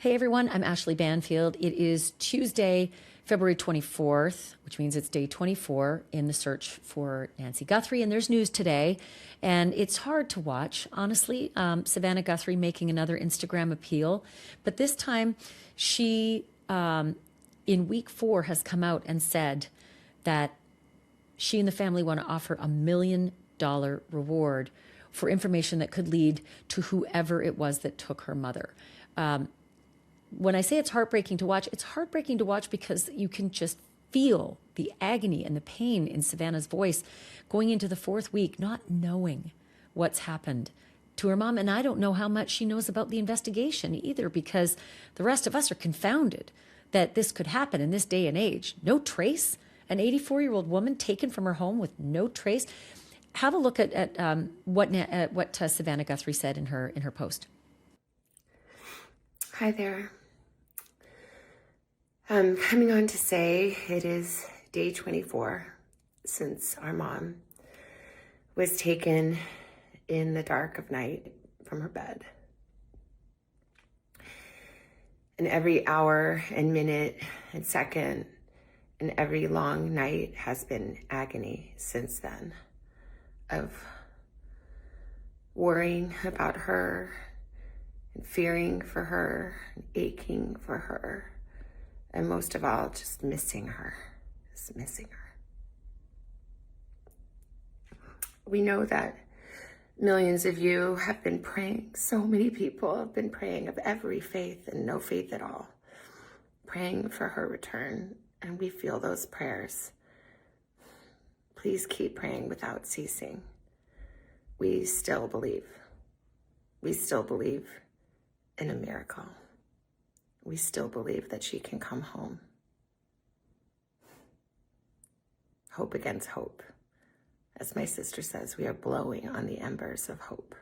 Hey everyone, I'm Ashleigh Banfield. It is Tuesday, February 24th, which means it's day 24 in the search for Nancy Guthrie. And there's news today, and it's hard to watch, honestly. Savannah Guthrie making another Instagram appeal, but this time she, in week 4, has come out and said that she and the family want to offer $1 million reward for information that could lead to whoever it was that took her mother. When I say it's heartbreaking to watch because you can just feel the agony and the pain in Savannah's voice going into the 4th week, not knowing what's happened to her mom. And I don't know how much she knows about the investigation either, because the rest of us are confounded that this could happen in this day and age. No trace, an 84-year-old woman taken from her home with no trace. Have a look at what Savannah Guthrie said in her post. Hi there. I'm coming on to say it is day 24 since our mom was taken in the dark of night from her bed. And every hour and minute and second and every long night has been agony since then, of worrying about her and fearing for her and aching for her. And most of all, just missing her, We know that millions of you have been praying. So many people have been praying of every faith and no faith at all, praying for her return. And we feel those prayers. Please keep praying without ceasing. We still believe. We still believe in a miracle. We still believe that she can come home. Hope against hope. As my sister says, we are blowing on the embers of hope.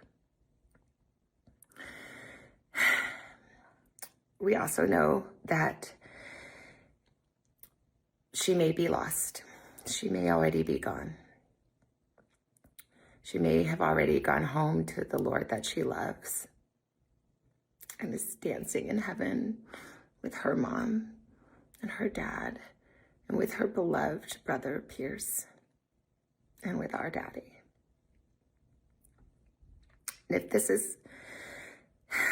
We also know that she may be lost. She may already be gone. She may have already gone home to the Lord that she loves and is dancing in heaven with her mom and her dad and with her beloved brother Pierce and with our daddy. And if this is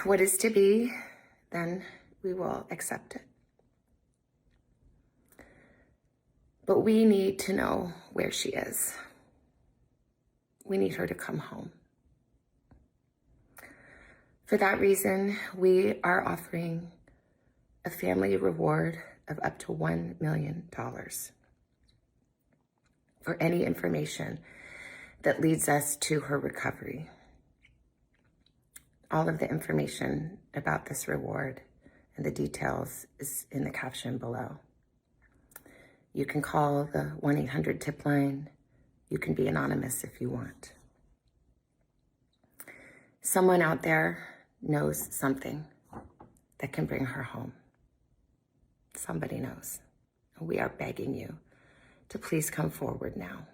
what is to be, then we will accept it. But we need to know where she is. We need her to come home. For that reason, we are offering a family reward of up to $1 million for any information that leads us to her recovery. All of the information about this reward and the details is in the caption below. You can call the 1-800-TIP line. You can be anonymous if you want. Someone out there knows something that can bring her home. Somebody knows. We are begging you to please come forward now.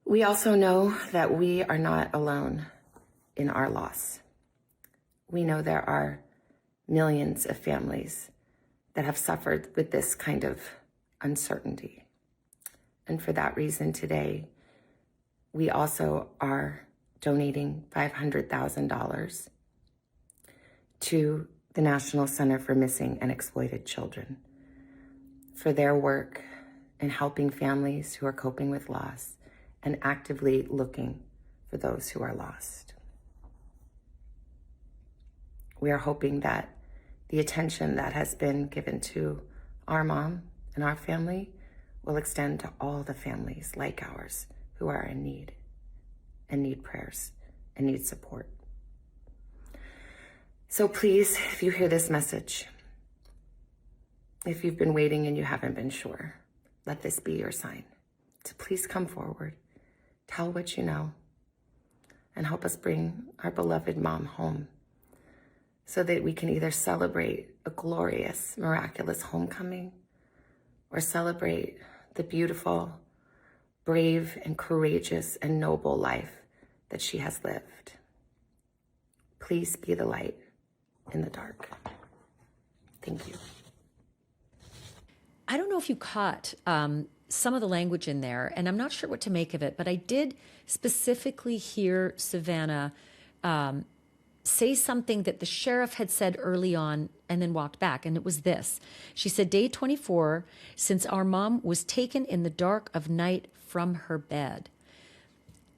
We also know that we are not alone in our loss. We know there are millions of families that have suffered with this kind of uncertainty. And for that reason today, we also are donating $500,000 to the National Center for Missing and Exploited Children for their work in helping families who are coping with loss and actively looking for those who are lost. We are hoping that the attention that has been given to our mom and our family will extend to all the families like ours who are in need and need prayers and need support. So please, if you hear this message, if you've been waiting and you haven't been sure, let this be your sign to please come forward, tell what you know, and help us bring our beloved mom home so that we can either celebrate a glorious, miraculous homecoming or celebrate the beautiful, brave, and courageous and noble life that she has lived. Please be the light in the dark. Thank you. I don't know if you caught some of the language in there, and I'm not sure what to make of it, but I did specifically hear Savannah say something that the sheriff had said early on and then walked back, and it was this. She said, day 24, since our mom was taken in the dark of night from her bed.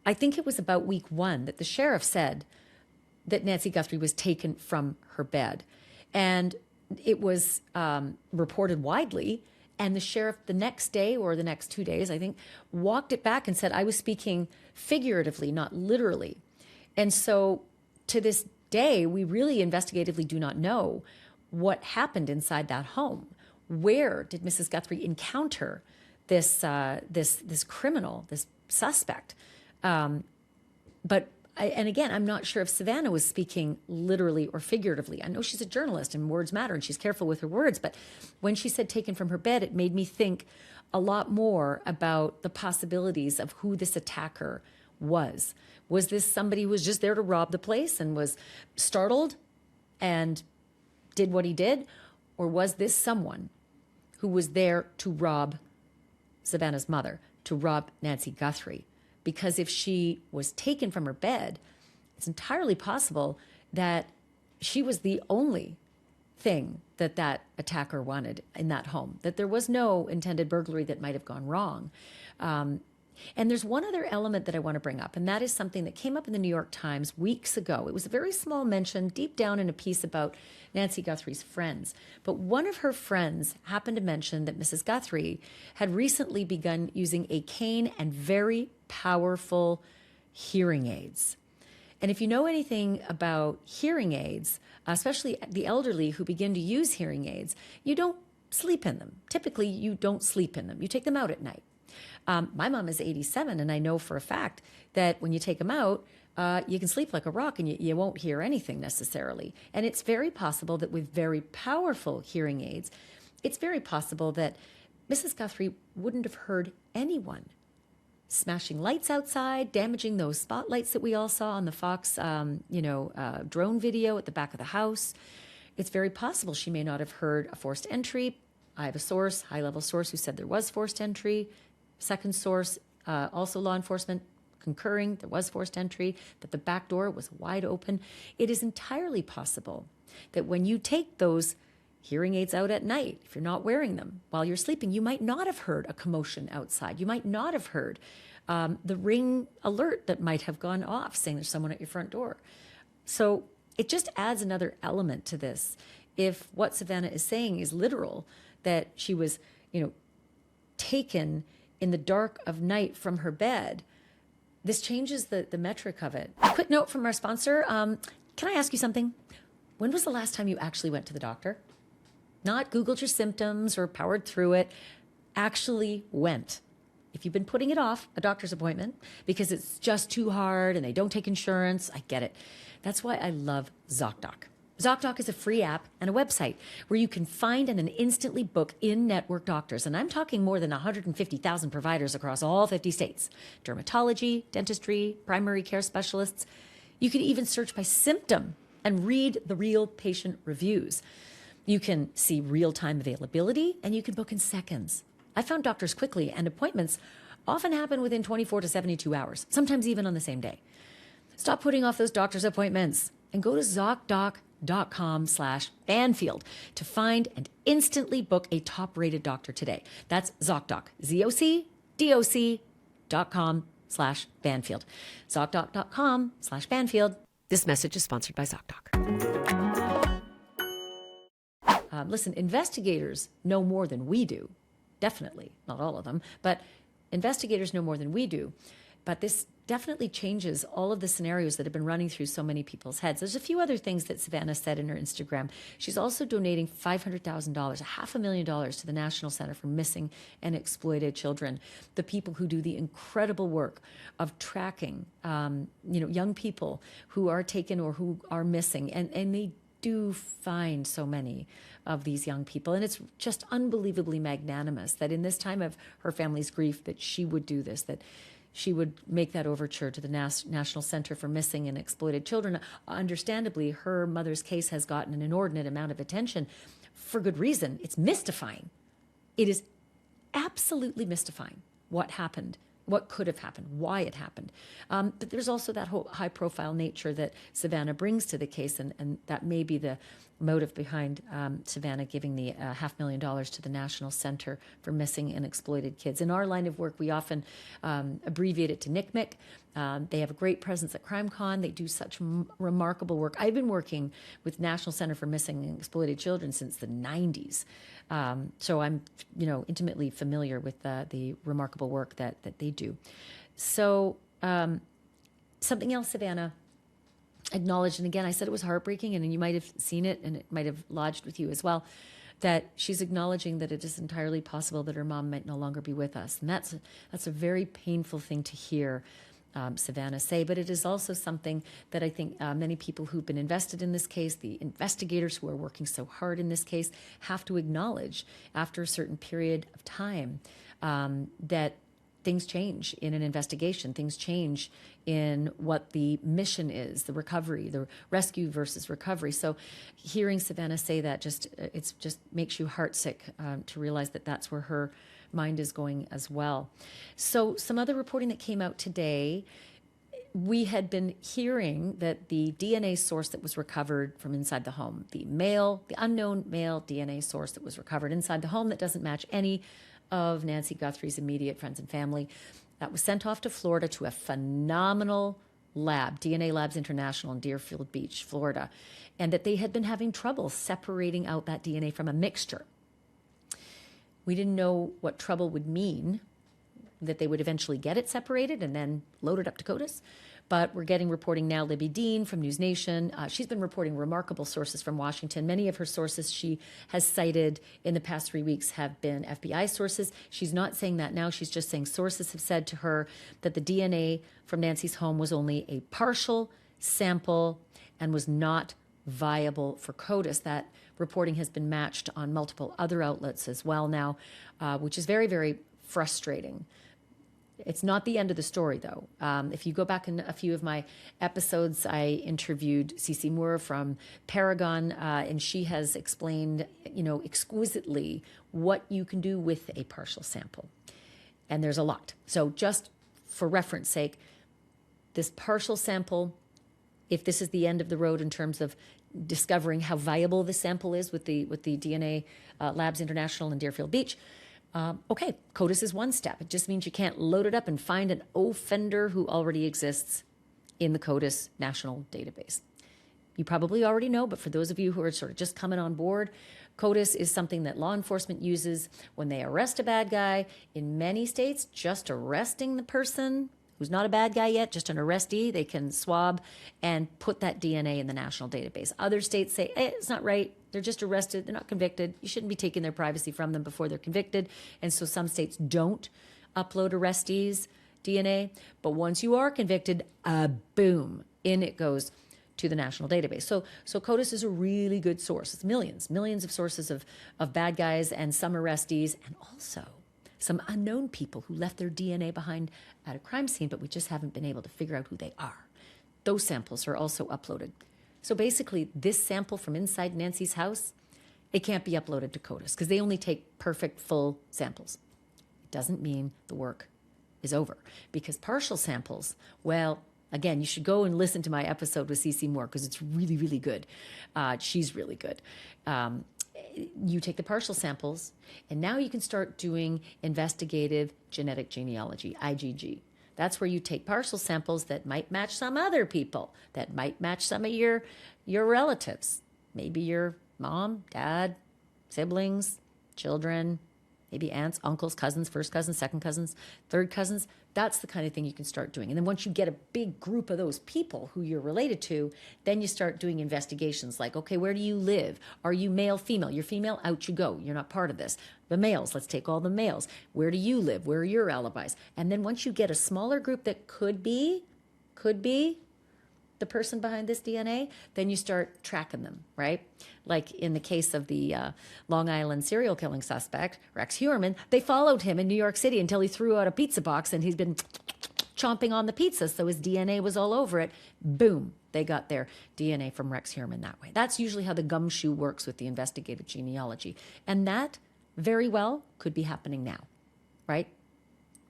I think it was about week 1 that the sheriff said that Nancy Guthrie was taken from her bed. And it was reported widely. And the sheriff the next day or the next 2 days, I think, walked it back and said, I was speaking figuratively, not literally. And so to this day, we really investigatively do not know what happened inside that home. Where did Mrs. Guthrie encounter this criminal, this suspect? And again, I'm not sure if Savannah was speaking literally or figuratively. I know she's a journalist and words matter and she's careful with her words, but when she said taken from her bed, it made me think a lot more about the possibilities of who this attacker was. Was this somebody who was just there to rob the place and was startled and did what he did? Or was this someone who was there to rob Savannah's mother, to rob Nancy Guthrie? Because if she was taken from her bed, it's entirely possible that she was the only thing that that attacker wanted in that home, that there was no intended burglary that might have gone wrong. And there's one other element that I want to bring up, and that is something that came up in the New York Times weeks ago. It was a very small mention deep down in a piece about Nancy Guthrie's friends. But one of her friends happened to mention that Mrs. Guthrie had recently begun using a cane and very powerful hearing aids. And if you know anything about hearing aids, especially the elderly who begin to use hearing aids, you don't sleep in them. Typically, you don't sleep in them. You take them out at night. My mom is 87, and I know for a fact that when you take them out, you can sleep like a rock and you won't hear anything necessarily. And it's very possible that with very powerful hearing aids, it's very possible that Mrs. Guthrie wouldn't have heard anyone smashing lights outside, damaging those spotlights that we all saw on the Fox, drone video at the back of the house. It's very possible she may not have heard a forced entry. I have a source, high-level source, who said there was forced entry. Second source, also law enforcement, concurring there was forced entry, that the back door was wide open. It is entirely possible that when you take those hearing aids out at night, if you're not wearing them while you're sleeping, you might not have heard a commotion outside. You might not have heard the ring alert that might have gone off saying there's someone at your front door. So it just adds another element to this. If what Savannah is saying is literal, that she was, taken in the dark of night from her bed, this changes the metric of it. A quick note from our sponsor. Can I ask you something? When was the last time you actually went to the doctor? Not Googled your symptoms or powered through it. Actually went. If you've been putting it off, a doctor's appointment, because it's just too hard and they don't take insurance, I get it. That's why I love ZocDoc. ZocDoc is a free app and a website where you can find and then instantly book in-network doctors. And I'm talking more than 150,000 providers across all 50 states. Dermatology, dentistry, primary care specialists. You can even search by symptom and read the real patient reviews. You can see real-time availability and you can book in seconds. I found doctors quickly, and appointments often happen within 24 to 72 hours, sometimes even on the same day. Stop putting off those doctor's appointments and go to ZocDoc.com/Banfield to find and instantly book a top-rated doctor today. That's ZocDoc, ZocDoc.com/Banfield. ZocDoc.com/Banfield. This message is sponsored by ZocDoc. Listen, investigators know more than we do. Definitely, not all of them, but investigators know more than we do. But this definitely changes all of the scenarios that have been running through so many people's heads. There's a few other things that Savannah said in her Instagram. She's also donating $500,000, $500,000 to the National Center for Missing and Exploited Children, the people who do the incredible work of tracking, young people who are taken or who are missing, and they do find so many of these young people. And it's just unbelievably magnanimous that in this time of her family's grief that she would do this, that she would make that overture to the National Center for Missing and Exploited Children. Understandably, her mother's case has gotten an inordinate amount of attention for good reason. It's mystifying. It is absolutely mystifying what happened, what could have happened, why it happened. But there's also that whole high-profile nature that Savannah brings to the case, and that may be the motive behind Savannah giving the $500,000 to the National Center for Missing and Exploited Kids. In our line of work, we often abbreviate it to NCMEC. They have a great presence at CrimeCon. They do such remarkable work. I've been working with National Center for Missing and Exploited Children since the 90s. So I'm, intimately familiar with the remarkable work that they do. So something else, Savannah acknowledged, and again, I said it was heartbreaking, and you might have seen it, and it might have lodged with you as well, that she's acknowledging that it is entirely possible that her mom might no longer be with us. And that's a very painful thing to hear Savannah say, but it is also something that I think many people who've been invested in this case, the investigators who are working so hard in this case, have to acknowledge after a certain period of time that things change in an investigation. Things change in what the mission is, the recovery, the rescue versus recovery. So hearing Savannah say that just makes you heartsick to realize that that's where her mind is going as well. So some other reporting that came out today, we had been hearing that the DNA source that was recovered from inside the home, the unknown male DNA source that was recovered inside the home that doesn't match any of Nancy Guthrie's immediate friends and family, that was sent off to Florida to a phenomenal lab, DNA Labs International in Deerfield Beach, Florida, and that they had been having trouble separating out that DNA from a mixture. We didn't know what trouble would mean, that they would eventually get it separated and then load it up to CODIS. But we're getting reporting now. Libby Dean from News Nation, she's been reporting remarkable sources from Washington. Many of her sources she has cited in the past 3 weeks have been FBI sources. She's not saying that now. She's just saying sources have said to her that the DNA from Nancy's home was only a partial sample and was not viable for CODIS. That reporting has been matched on multiple other outlets as well now, which is very, very frustrating. It's not the end of the story, though. If you go back in a few of my episodes, I interviewed Cece Moore from Paragon, and she has explained, exquisitely what you can do with a partial sample. And there's a lot. So just for reference sake, this partial sample, if this is the end of the road in terms of discovering how viable the sample is with the DNA Labs International in Deerfield Beach, okay, CODIS is one step. It just means you can't load it up and find an offender who already exists in the CODIS national database. You probably already know, but for those of you who are sort of just coming on board, CODIS is something that law enforcement uses when they arrest a bad guy. In many states, just arresting the person who's not a bad guy yet, just an arrestee, they can swab and put that DNA in the national database. Other states say, it's not right. They're just arrested. They're not convicted. You shouldn't be taking their privacy from them before they're convicted. And so some states don't upload arrestees' DNA. But once you are convicted, boom, in it goes to the national database. So CODIS is a really good source. It's millions of sources of bad guys and some arrestees, and also some unknown people who left their DNA behind at a crime scene, but we just haven't been able to figure out who they are. Those samples are also uploaded. So basically, this sample from inside Nancy's house, it can't be uploaded to CODIS because they only take perfect, full samples. It doesn't mean the work is over, because partial samples, well, again, you should go and listen to my episode with Cece Moore because it's really, really good. She's really good. You take the partial samples, and now you can start doing investigative genetic genealogy, IgG. That's where you take partial samples that might match some other people, that might match some of your relatives, maybe your mom, dad, siblings, children, maybe aunts, uncles, cousins, first cousins, second cousins, third cousins. That's the kind of thing you can start doing. And then once you get a big group of those people who you're related to, then you start doing investigations like, okay, where do you live? Are you male, female? You're female, out you go. You're not part of this. The males, let's take all the males. Where do you live? Where are your alibis? And then once you get a smaller group that could be the person behind this DNA, then you start tracking them, right? Like in the case of the Long Island serial killing suspect, Rex Heuermann, they followed him in New York City until he threw out a pizza box, and he's been chomping on the pizza, so his DNA was all over it. Boom, they got their DNA from Rex Heuermann that way. That's usually how the gumshoe works with the investigative genealogy. And that very well could be happening now, right?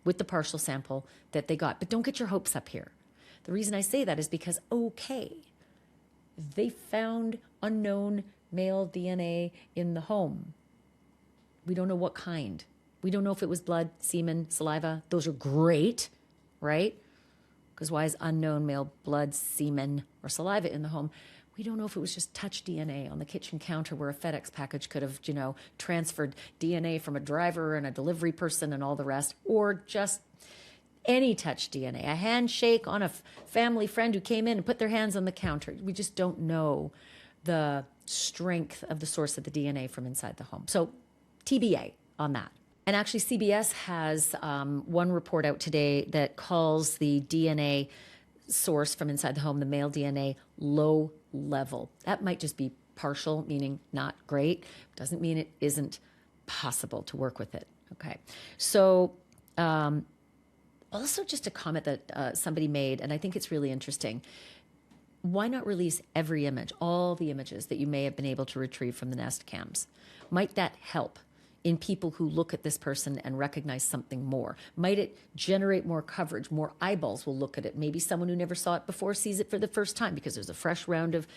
With the partial sample that they got. But don't get your hopes up here. The reason I say that is because, okay, they found unknown male DNA in the home. We don't know what kind. We don't know if it was blood, semen, saliva. Those are great, right? Because why is unknown male blood, semen, or saliva in the home? We don't know if it was just touch DNA on the kitchen counter where a FedEx package could have, transferred DNA from a driver and a delivery person and all the rest, or just any touch DNA, a handshake on a family friend who came in and put their hands on the counter. We just don't know the strength of the source of the DNA from inside the home. So TBA on that. And actually CBS has one report out today that calls the DNA source from inside the home, the male DNA, low level. That might just be partial, meaning not great. Doesn't mean it isn't possible to work with it. Okay. So also just a comment that somebody made, and I think it's really interesting. Why not release every image, all the images that you may have been able to retrieve from the Nest cams? Might that help in people who look at this person and recognize something more? Might it generate more coverage? More eyeballs will look at it. Maybe someone who never saw it before sees it for the first time because there's a fresh round of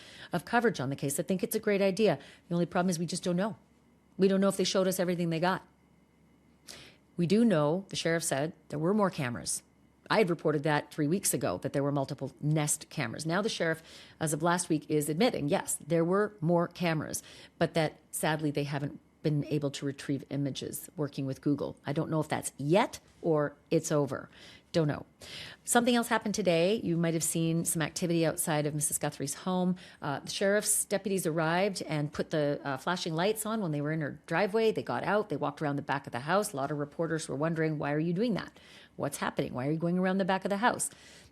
coverage on the case. I think it's a great idea. The only problem is we just don't know. We don't know if they showed us everything they got. We do know, the sheriff said, there were more cameras. I had reported that 3 weeks ago, that there were multiple Nest cameras. Now the sheriff, as of last week, is admitting, yes, there were more cameras, but that sadly they haven't been able to retrieve images working with Google. I don't know if that's yet or it's over. Don't know. Something else happened today. You might have seen some activity outside of Mrs. Guthrie's home. The sheriff's deputies arrived and put the flashing lights on when they were in her driveway. They got out. They walked around the back of the house. A lot of reporters were wondering, why are you doing that? What's happening? Why are you going around the back of the house?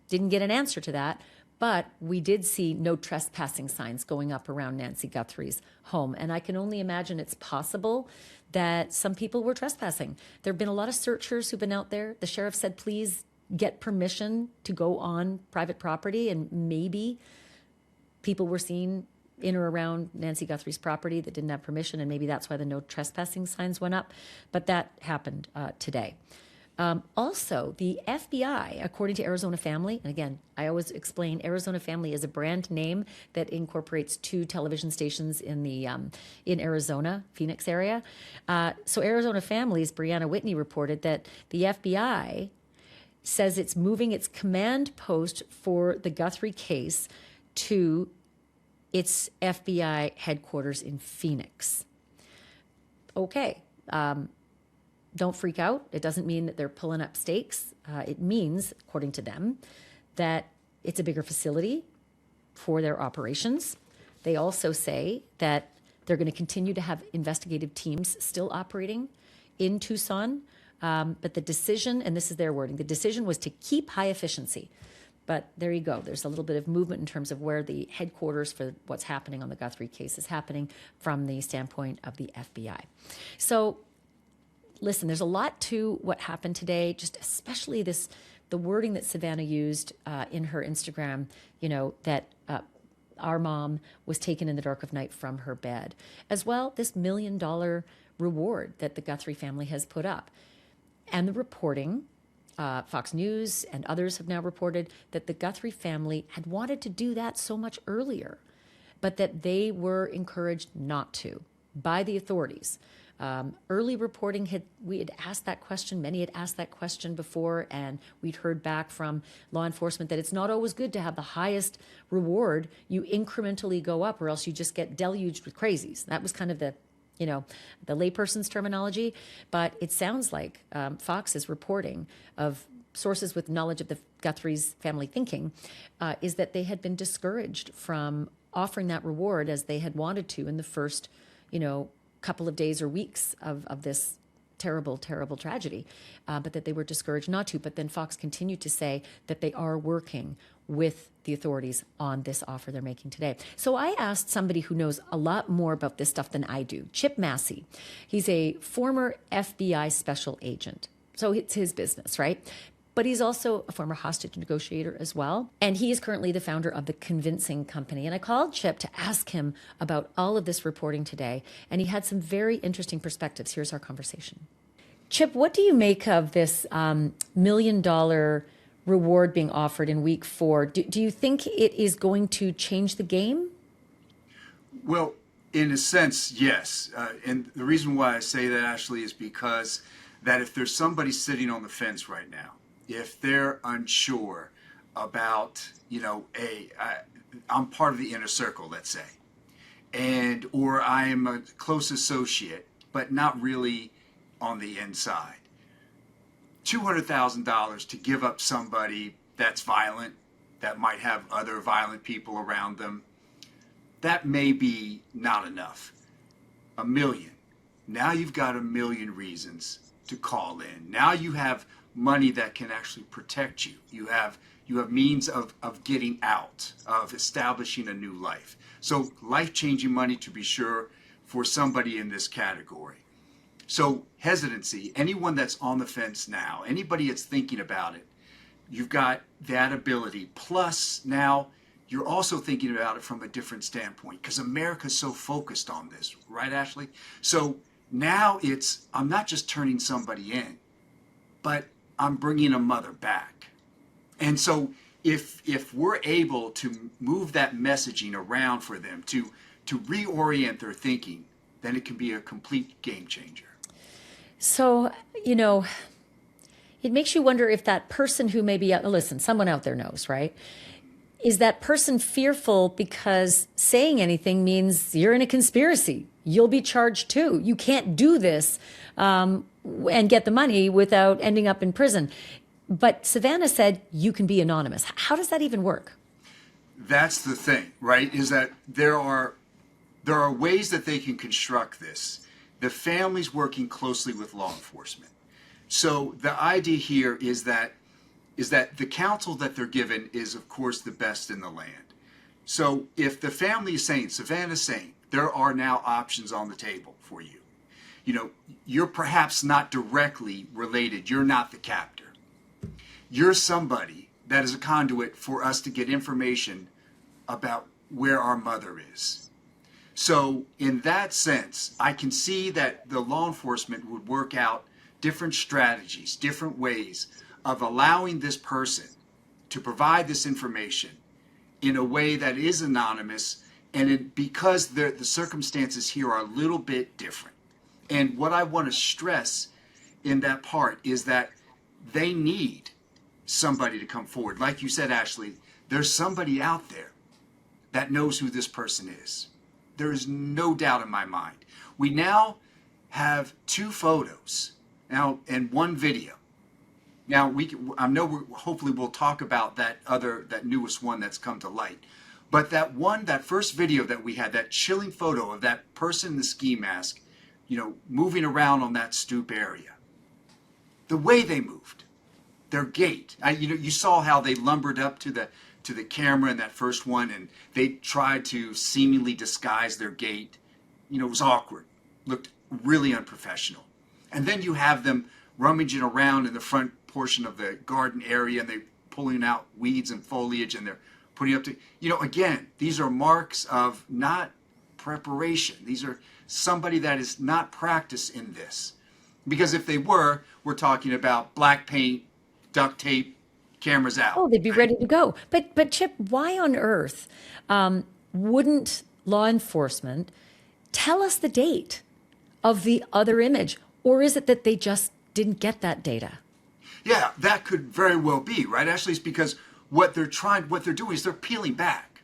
Didn't get an answer to that. But we did see no trespassing signs going up around Nancy Guthrie's home. And I can only imagine it's possible that some people were trespassing. There have been a lot of searchers who've been out there. The sheriff said, please get permission to go on private property. And maybe people were seen in or around Nancy Guthrie's property that didn't have permission. And maybe that's why the no trespassing signs went up. But that happened today. Also, the FBI, according to Arizona Family, and again, I always explain Arizona Family is a brand name that incorporates 2 television stations in the in Arizona, Phoenix area. So Arizona Family's Brianna Whitney reported that the FBI says it's moving its command post for the Guthrie case to its FBI headquarters in Phoenix. Okay. Don't freak out. It doesn't mean that they're pulling up stakes. It means, according to them, that it's a bigger facility for their operations. They also say that they're going to continue to have investigative teams still operating in Tucson. But the decision, and this is their wording, the decision was to keep high efficiency. But there you go. There's a little bit of movement in terms of where the headquarters for what's happening on the Guthrie case is happening from the standpoint of the FBI. So listen, there's a lot to what happened today, just especially the wording that Savannah used in her Instagram, that our mom was taken in the dark of night from her bed. As well, this $1 million reward that the Guthrie family has put up. And the reporting, Fox News and others have now reported that the Guthrie family had wanted to do that so much earlier, but that they were encouraged not to by the authorities. Early reporting we had asked that question. Many had asked that question before, and we'd heard back from law enforcement that it's not always good to have the highest reward. You incrementally go up, or else you just get deluged with crazies. That was kind of the layperson's terminology. But it sounds like Fox is reporting of sources with knowledge of the Guthrie's family thinking is that they had been discouraged from offering that reward as they had wanted to in the first, couple of days or weeks of this terrible, terrible tragedy, but that they were discouraged not to. But then Fox continued to say that they are working with the authorities on this offer they're making today. So I asked somebody who knows a lot more about this stuff than I do, Chip Massey. He's a former FBI special agent. So it's his business, right? but he's also a former hostage negotiator as well. And he is currently the founder of the Convincing Company. And I called Chip to ask him about all of this reporting today, and he had some very interesting perspectives. Here's our conversation. Chip, what do you make of this $1 million reward being offered in week 4? Do you think it is going to change the game? Well, in a sense, yes. And the reason why I say that, Ashleigh, is because that if there's somebody sitting on the fence right now, if they're unsure about, I'm part of the inner circle, let's say, or I am a close associate, but not really on the inside. $200,000 to give up somebody that's violent, that might have other violent people around them, that may be not enough. $1 million. Now you've got 1 million reasons to call in. Now you have money that can actually protect you. You have means of getting out, of establishing a new life. So life-changing money, to be sure, for somebody in this category. So hesitancy, anyone that's on the fence now, anybody that's thinking about it, you've got that ability. Plus now you're also thinking about it from a different standpoint because America's so focused on this, right, Ashleigh? So now I'm not just turning somebody in, but I'm bringing a mother back. And so if we're able to move that messaging around for them, to reorient their thinking, then it can be a complete game changer. So, it makes you wonder if that person who may be listen, someone out there knows, right? Is that person fearful because saying anything means you're in a conspiracy? You'll be charged too. You can't do this and get the money without ending up in prison. But Savannah said you can be anonymous. How does that even work? That's the thing, right? Is that there are ways that they can construct this. The family's working closely with law enforcement. So the idea here is that the counsel that they're given is, of course, the best in the land. So if the family is saying, Savannah's saying, there are now options on the table for you. You're perhaps not directly related. You're not the captor. You're somebody that is a conduit for us to get information about where our mother is. So in that sense, I can see that the law enforcement would work out different strategies, different ways of allowing this person to provide this information in a way that is anonymous, and because the circumstances here are a little bit different. And what I want to stress in that part is that they need somebody to come forward. Like you said, Ashleigh, there's somebody out there that knows who this person is. There is no doubt in my mind. We now have 2 photos now and 1 video. Now I know hopefully we'll talk about that newest one that's come to light. But that first video that we had, that chilling photo of that person in the ski mask, moving around on that stoop area. The way they moved, their gait. You saw how they lumbered up to the camera in that first one, and they tried to seemingly disguise their gait. It was awkward, looked really unprofessional. And then you have them rummaging around in the front portion of the garden area, and they're pulling out weeds and foliage, and they're putting up to, again, these are marks of not preparation. These are somebody that is not practiced in this. Because if they were, we're talking about black paint, duct tape, cameras out. Oh, they'd be ready to go. But Chip, why on earth wouldn't law enforcement tell us the date of the other image? Or is it that they just didn't get that data? Yeah, that could very well be, right, Ashleigh? It's because what they're doing is they're peeling back.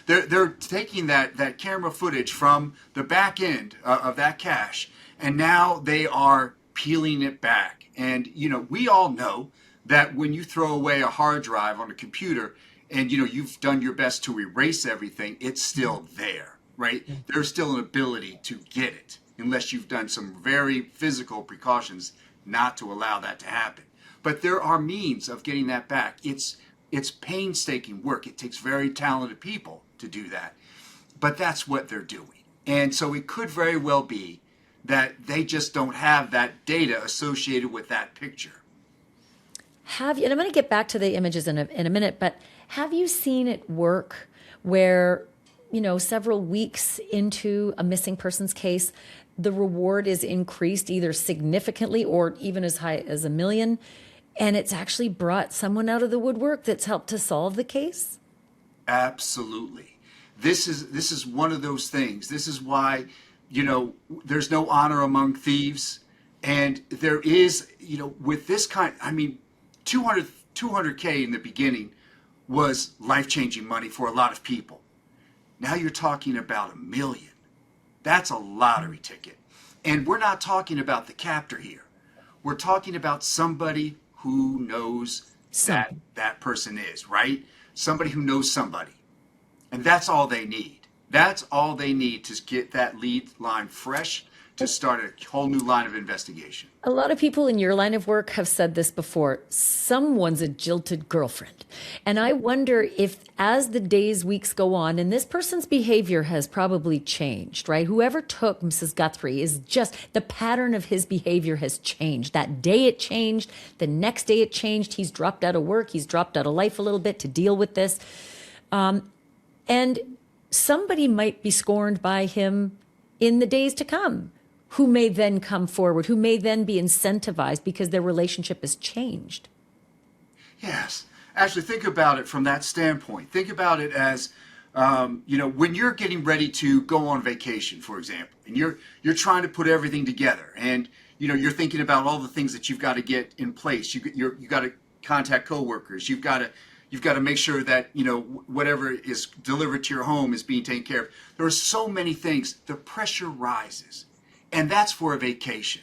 They're taking that camera footage from the back end of that cache, and now they are peeling it back. And we all know that when you throw away a hard drive on a computer and you've done your best to erase everything, it's still there, right? There's still an ability to get it unless you've done some very physical precautions not to allow that to happen. But there are means of getting that back. It's painstaking work. It takes very talented people to do that. But that's what they're doing. And so it could very well be that they just don't have that data associated with that picture. have you, and I'm going to get back to the images in a minute, but have you seen it work where, several weeks into a missing persons case, the reward is increased either significantly or even as high as $1 million, and it's actually brought someone out of the woodwork that's helped to solve the case? Absolutely. This is one of those things. This is why, there's no honor among thieves. And there is, with this kind, 200K in the beginning was life-changing money for a lot of people. Now you're talking about $1 million. That's a lottery ticket. And we're not talking about the captor here. We're talking about somebody who knows that person is, right? Somebody who knows somebody. And that's all they need. That's all they need to get that lead line fresh, to start a whole new line of investigation. A lot of people in your line of work have said this before. Someone's a jilted girlfriend. And I wonder if, as the days, weeks go on, and this person's behavior has probably changed, right? Whoever took Mrs. Guthrie is just, the pattern of his behavior has changed. That day it changed. The next day it changed. He's dropped out of work. He's dropped out of life a little bit to deal with this. And somebody might be scorned by him in the days to come, who may then come forward, who may then be incentivized because their relationship has changed. Yes. Actually, think about it from that standpoint. Think about it as, when you're getting ready to go on vacation, for example, and you're trying to put everything together, and you're thinking about all the things that you've got to get in place. You got to contact coworkers. You've got to make sure that whatever is delivered to your home is being taken care of. There are so many things. The pressure rises. And that's for a vacation.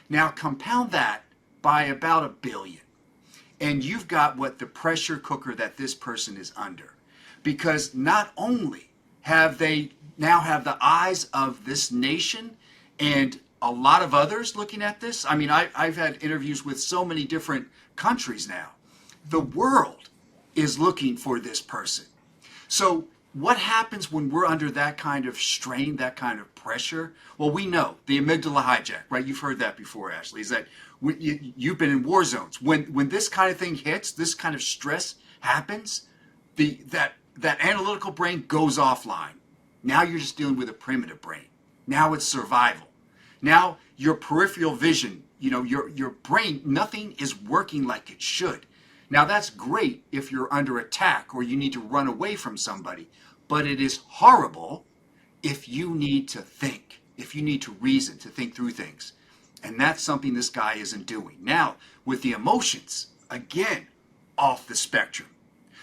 Now compound that by about $1 billion. And you've got what the pressure cooker that this person is under. Because not only have they now have the eyes of this nation and a lot of others looking at this. I've had interviews with so many different countries now. The world is looking for this person. So what happens when we're under that kind of strain, that kind of pressure? Well, we know the amygdala hijack, right? You've heard that before, Ashleigh, is that you've been in war zones. When this kind of thing hits, this kind of stress happens, that analytical brain goes offline. Now you're just dealing with a primitive brain. Now it's survival. Now your peripheral vision, your brain, nothing is working like it should. Now that's great if you're under attack or you need to run away from somebody, but it is horrible if you need to think, if you need to reason, to think through things. And that's something this guy isn't doing. Now, with the emotions, again, off the spectrum.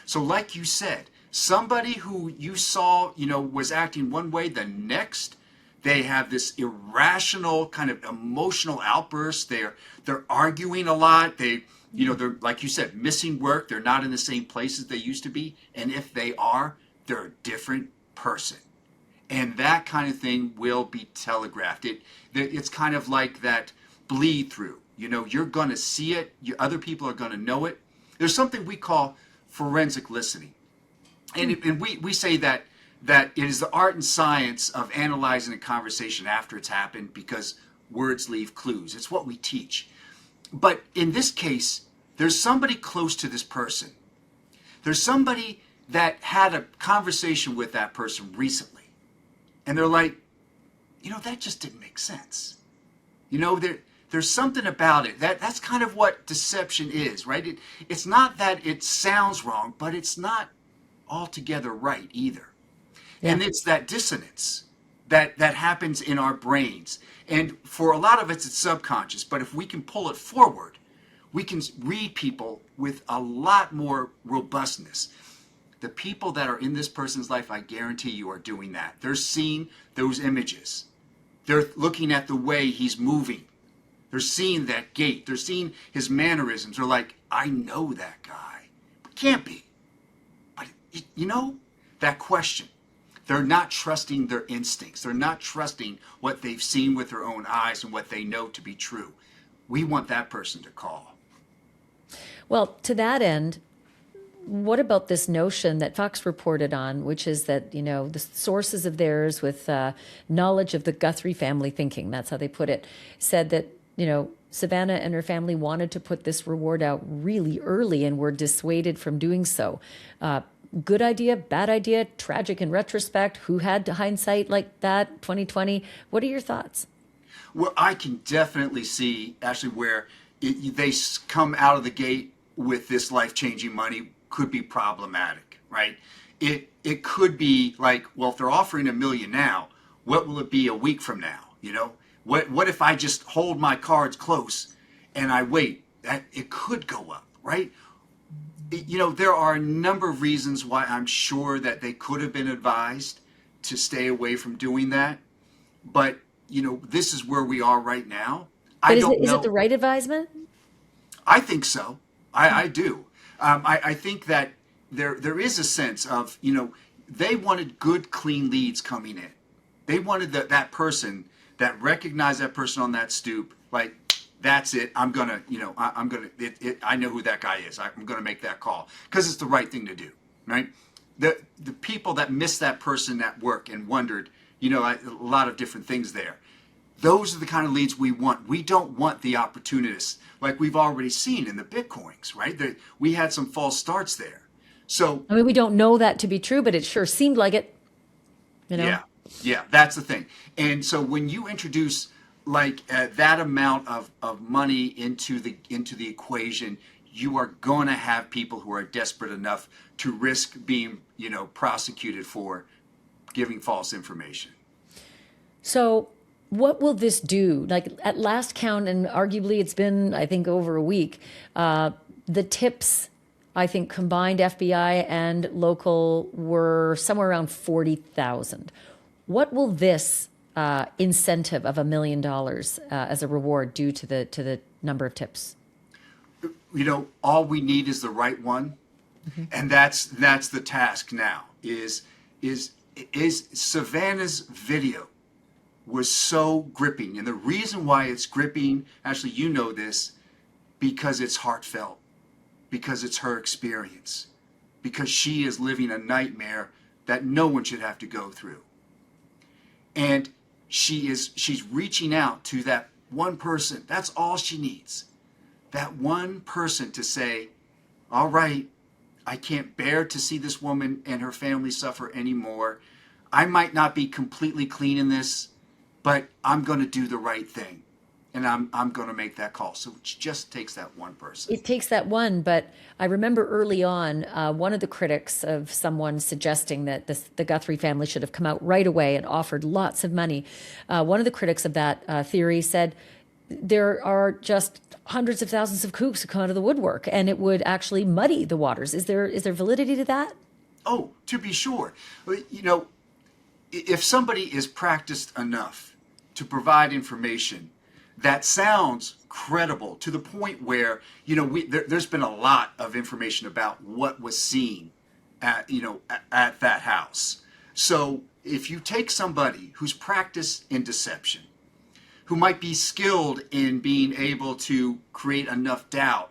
So like you said, somebody who you saw, was acting one way, the next, they have this irrational kind of emotional outburst. They're arguing a lot. They're, like you said, missing work. They're not in the same places they used to be. And if they are, they're a different person. And that kind of thing will be telegraphed. It's kind of like that bleed through. You're going to see it. Other people are going to know it. There's something we call forensic listening. And we say that it is the art and science of analyzing a conversation after it's happened because words leave clues. It's what we teach. But in this case, there's somebody close to this person. There's somebody that had a conversation with that person recently. And they're like, that just didn't make sense. There's something about it. That's kind of what deception is, right? It's not that it sounds wrong, but it's not altogether right either. Yeah. And it's that dissonance that happens in our brains. And for a lot of it's subconscious, but if we can pull it forward, we can read people with a lot more robustness. The people that are in this person's life, I guarantee you, are doing that. They're seeing those images. They're looking at the way he's moving. They're seeing that gait. They're seeing his mannerisms. They're like, I know that guy. It can't be. But, that question. They're not trusting their instincts. They're not trusting what they've seen with their own eyes and what they know to be true. We want that person to call. Well, to that end, what about this notion that Fox reported on, which is that, the sources of theirs with knowledge of the Guthrie family thinking, that's how they put it, said that, Savannah and her family wanted to put this reward out really early and were dissuaded from doing so. Good idea, bad idea, tragic in retrospect. Who had hindsight like that, 2020? What are your thoughts? Well, I can definitely see, actually, where they come out of the gate with this life-changing money could be problematic, right? It could be like, well, if they're offering $1 million now, what will it be a week from now? You know, what if I just hold my cards close and I wait? It could go up, right? You know, there are a number of reasons why I'm sure that they could have been advised to stay away from doing that, but you know, this is where we are right now. But is it the right advisement? I think so. I do. I think that there is a sense of, you know, they wanted good, clean leads coming in. They wanted that person that recognized that person on that stoop, like, that's it. I'm gonna, you know, I know who that guy is. I'm gonna make that call because it's the right thing to do, right? The people that missed that person at work and wondered, you know, a lot of different things there. Those are the kind of leads we want. We don't want the opportunists like we've already seen in the Bitcoins, right? We had some false starts there. So I mean, we don't know that to be true, but it sure seemed like it. You know? Yeah, that's the thing. And so when you introduce like that amount of money into the equation, you are going to have people who are desperate enough to risk being, you know, prosecuted for giving false information. So what will this do? Like at last count, and arguably it's been, I think, over a week, the tips, I think combined FBI and local were somewhere around 40,000. What will this incentive of $1 million as a reward do to the number of tips? You know, all we need is the right one. Mm-hmm. And that's the task now is Savannah's video was so gripping. And the reason why it's gripping, actually, you know this, because it's heartfelt, because it's her experience, because she is living a nightmare that no one should have to go through. And she's reaching out to that one person. That's all she needs. That one person to say, all right, I can't bear to see this woman and her family suffer anymore. I might not be completely clean in this, but I'm going to do the right thing. And I'm going to make that call. So it just takes that one person. It takes that one. But I remember early on, one of the critics of someone suggesting that the Guthrie family should have come out right away and offered lots of money. One of the critics of that theory said there are just hundreds of thousands of kooks who come out of the woodwork, and it would actually muddy the waters. Is there validity to that? Oh, to be sure. You know, if somebody is practiced enough to provide information that sounds credible to the point where, you know, there's been a lot of information about what was seen at that house. So if you take somebody who's practiced in deception, who might be skilled in being able to create enough doubt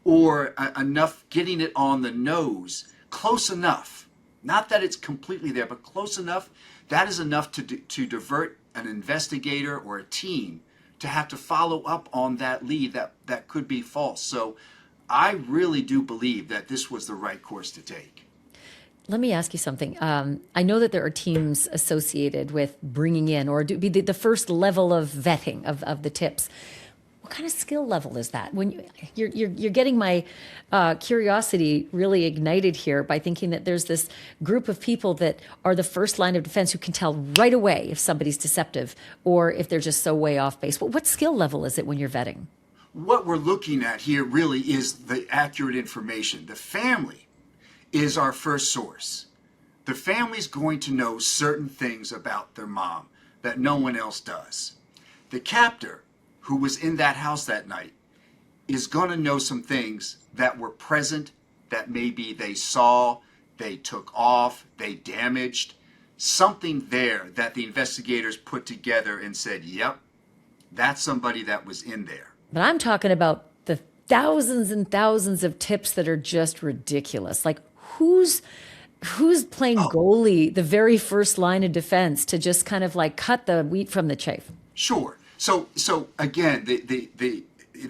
or enough getting it on the nose, close enough, not that it's completely there, but close enough, that is enough to divert an investigator or a team to have to follow up on that lead that could be false. So I really do believe that this was the right course to take. Let me ask you something. I know that there are teams associated with bringing in or be the first level of vetting of the tips. What kind of skill level is that? When you're getting my curiosity really ignited here by thinking that there's this group of people that are the first line of defense who can tell right away if somebody's deceptive or if they're just so way off base. What skill level is it when you're vetting? What we're looking at here really is the accurate information. The family is our first source. The family's going to know certain things about their mom that no one else does. The captor who was in that house that night is going to know some things that were present, that maybe they saw, they took off, they damaged. Something there that the investigators put together and said, yep, that's somebody that was in there. But I'm talking about the thousands and thousands of tips that are just ridiculous. Like who's playing goalie, the very first line of defense to just kind of like cut the wheat from the chaff? Sure. So again,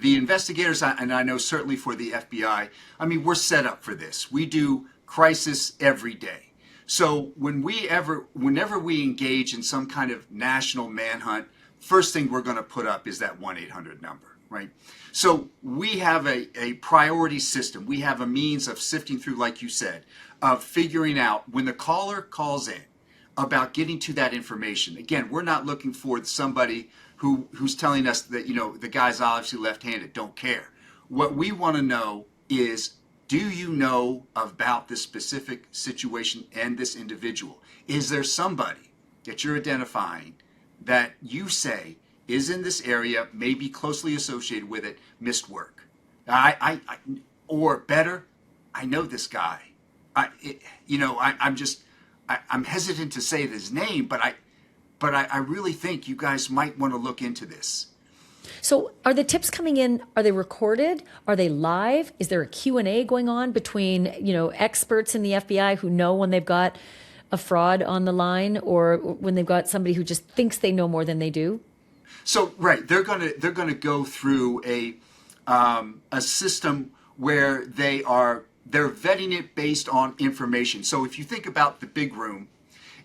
the investigators, and I know certainly for the FBI, I mean, we're set up for this. We do crisis every day. So whenever we engage in some kind of national manhunt, first thing we're going to put up is that 1-800 number, right? So we have a priority system. We have a means of sifting through, like you said, of figuring out when the caller calls in about getting to that information. Again, we're not looking for somebody who's telling us that, the guy's obviously left-handed, don't care. What we want to know is, do you know about this specific situation and this individual? Is there somebody that you're identifying that you say is in this area, may be closely associated with it, missed work? Or better, I know this guy. I'm hesitant to say his name, but I really think you guys might want to look into this. So are the tips coming in, are they recorded? Are they live? Is there a Q&A going on between, experts in the FBI who know when they've got a fraud on the line, or when they've got somebody who just thinks they know more than they do? So, right, they're gonna go through a system where they're vetting it based on information. So if you think about the big room,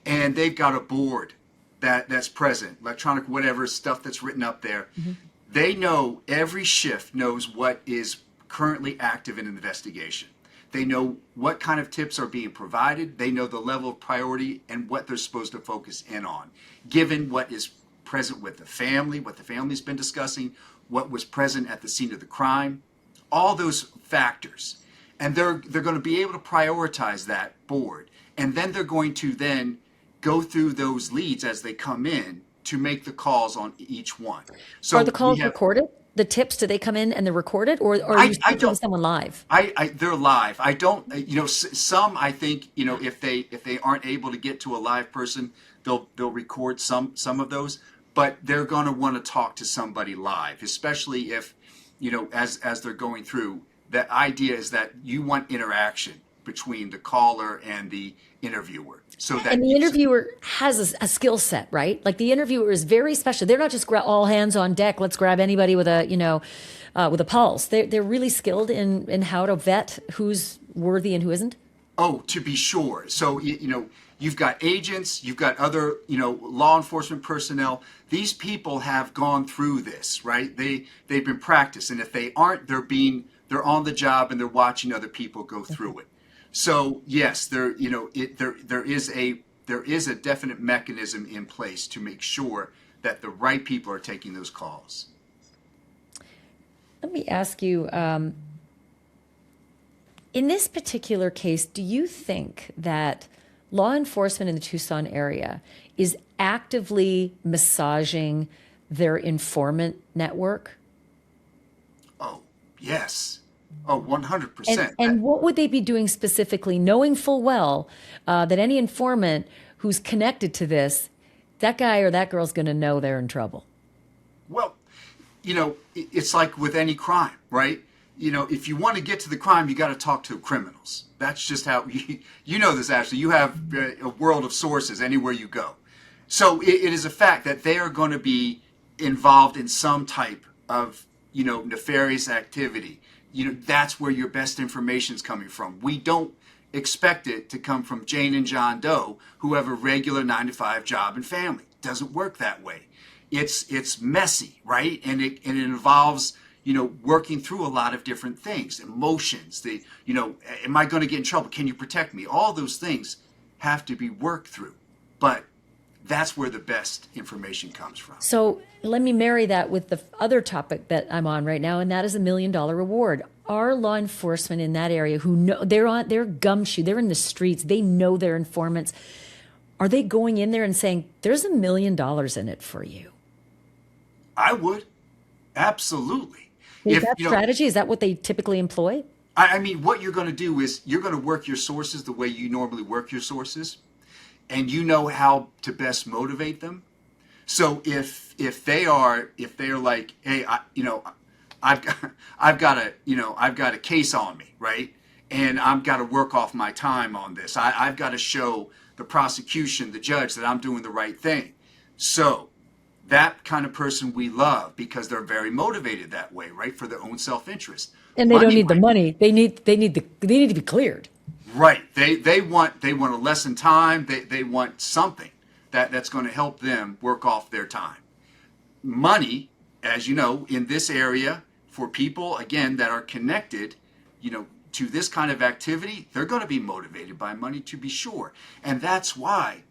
and they've got a board that's present, electronic, whatever stuff that's written up there, mm-hmm. They know, every shift knows what is currently active in an investigation. They know what kind of tips are being provided. They know the level of priority and what they're supposed to focus in on, given what is present with the family, what the family's been discussing, what was present at the scene of the crime, all those factors. And they're going to be able to prioritize that board. And then they're going to then go through those leads as they come in to make the calls on each one. So are the calls recorded? The tips, do they come in and they're recorded, or are you speaking to someone live? They're live. I don't, some, I think, if they aren't able to get to a live person, they'll record some of those, but they're going to want to talk to somebody live, especially if, as they're going through. The idea is that you want interaction between the caller and the interviewer. And the interviewer has a skill set, right? Like, the interviewer is very special. They're not just all hands on deck. Let's grab anybody with a pulse. They're really skilled in how to vet who's worthy and who isn't. Oh, to be sure. So, you've got agents, you've got other, law enforcement personnel. These people have gone through this, right? They've been practiced. And if they aren't, they're on the job and they're watching other people go through it. So yes, there is a definite mechanism in place to make sure that the right people are taking those calls. Let me ask you, in this particular case, do you think that law enforcement in the Tucson area is actively massaging their informant network? Oh, yes. Oh, 100%. And what would they be doing specifically, knowing full well that any informant who's connected to this, that guy or that girl's going to know they're in trouble? Well, it's like with any crime, right? If you want to get to the crime, you got to talk to criminals. That's just how, you know this, Ashley. You have a world of sources anywhere you go. So it is a fact that they are going to be involved in some type of, nefarious activity. That's where your best information is coming from. We don't expect it to come from Jane and John Doe who have a regular 9-to-5 job and family. It doesn't work that way. It's messy, right? And it involves, working through a lot of different things, emotions, am I going to get in trouble? Can you protect me? All those things have to be worked through. But that's where the best information comes from. So let me marry that with the other topic that I'm on right now, and that is $1 million reward. Are law enforcement in that area who know they're gumshoe, they're in the streets, they know they're informants, are they going in there and saying, there's $1 million in it for you? I would. Absolutely. Is that strategy? Is that what they typically employ? I mean, what you're going to do is you're going to work your sources the way you normally work your sources. And you know how to best motivate them. So if they're like, hey, I've got a case on me, right? And I've got to work off my time on this. I've got to show the prosecution, the judge, that I'm doing the right thing. So that kind of person we love because they're very motivated that way, right? For their own self-interest. And they don't need the money. They need to be cleared. Right. They want to lessen time. They want something that's going to help them work off their time. Money, as you know, in this area, for people, again, that are connected, to this kind of activity, they're going to be motivated by money, to be sure. And that's why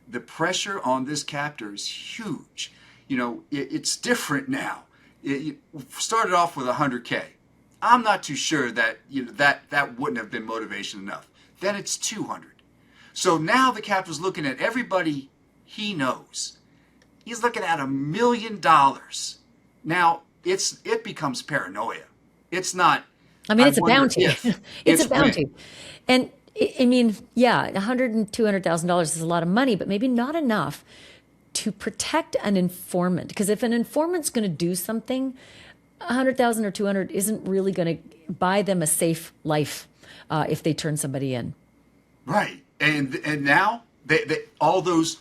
the pressure on this captor is huge. It's different now. It started off with 100K. I'm not too sure that that wouldn't have been motivation enough. Then it's 200. So now the captor's looking at everybody he knows. He's looking at $1 million. Now it becomes paranoia. It's not. I mean, it's a bounty. It's a bounty. When. And I mean, yeah, $100,000 and $200,000 is a lot of money, but maybe not enough to protect an informant. Because if an informant's going to do something, 100,000 or 200 isn't really going to buy them a safe life if they turn somebody in. Right, and now they all those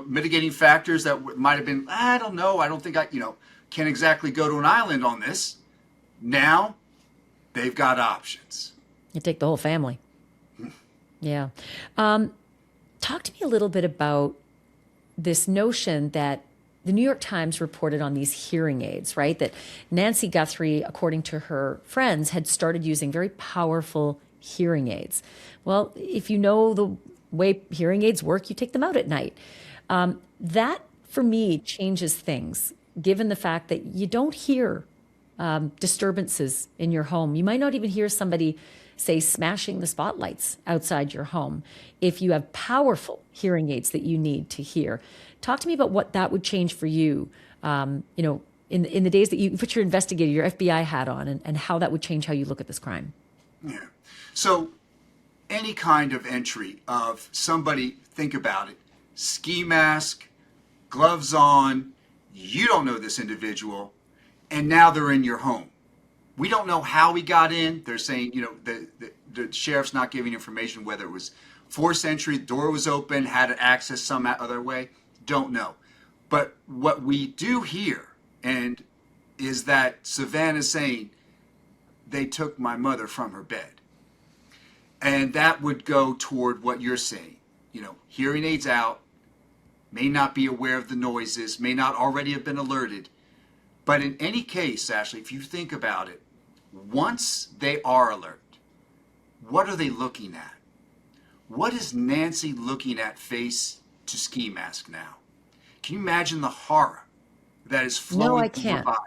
mitigating factors that might have been, I don't know, I don't think I can't exactly go to an island on this. Now they've got options. You take the whole family. Yeah. Talk to me a little bit about this notion that the New York Times reported on these hearing aids, right? That Nancy Guthrie, according to her friends, had started using very powerful hearing aids. Well, if you know the way hearing aids work, you take them out at night. That, for me, changes things, given the fact that you don't hear disturbances in your home. You might not even hear somebody, say, smashing the spotlights outside your home if you have powerful hearing aids that you need to hear. Talk to me about what that would change for you, in the days that you put your investigator, your FBI hat on, and how that would change how you look at this crime. Yeah. So any kind of entry of somebody, think about it, ski mask, gloves on, you don't know this individual, and now they're in your home. We don't know how he got in. They're saying, the sheriff's not giving information whether it was forced entry, the door was open, had access some other way. Don't know. But what we do hear is that Savannah's saying, they took my mother from her bed. And that would go toward what you're saying. Hearing aids out, may not be aware of the noises, may not already have been alerted. But in any case, Ashleigh, if you think about it, once they are alert, what are they looking at? What is Nancy looking at face to ski mask now? Can you imagine the horror that is flowing through her body?